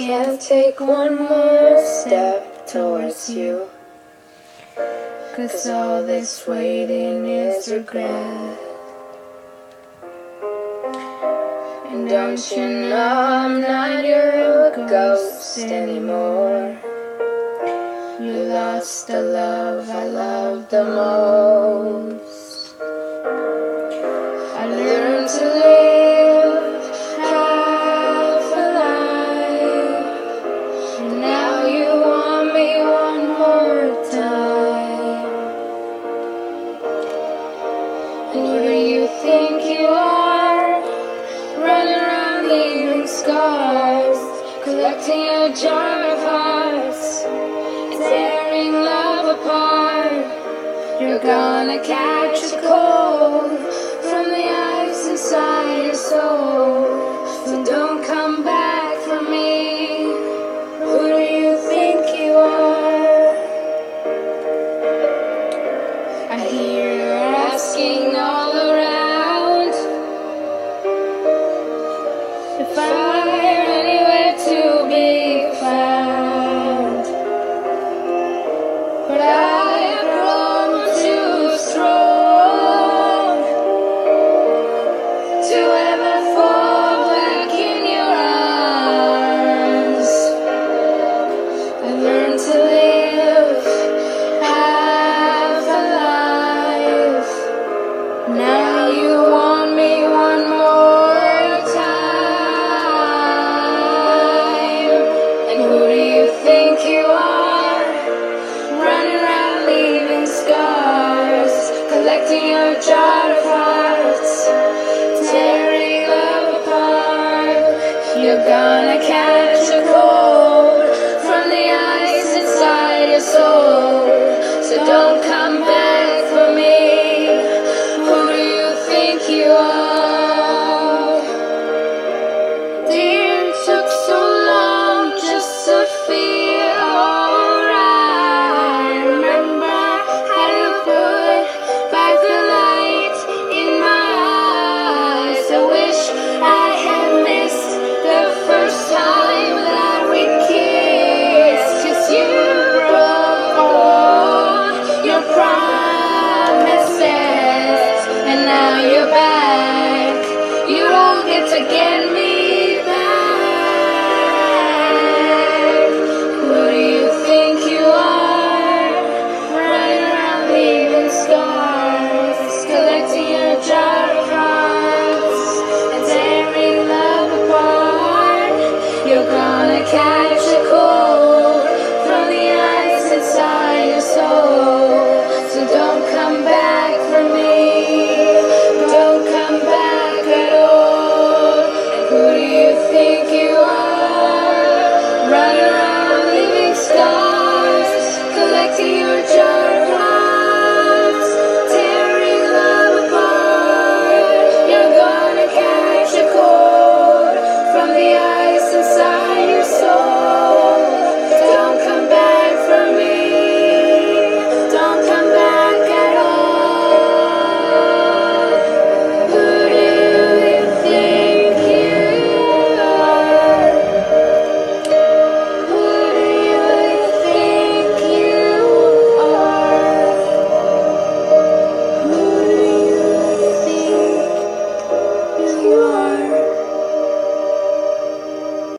can't take one more step towards you, 'cause all this waiting is regret. And don't you know I'm not your ghost anymore? You lost the love I loved the most. I learned to live half alive, and now you want me one more time. Who do you think you are? Running around leaving scars, collecting your jar of hearts, tearing love apart. You're gonna catch a cold from the ice inside your soul, so don't come back for me. Who do you think you are? I hear you're asking all around if I'm anywhere to be found, but I have grown too strong to ever fall back in your arms. I learned to live half alive. Now you want me one more time. And who do you think you are? Running around leaving scars, collecting your jar of hearts, tearing love apart. You're gonna catch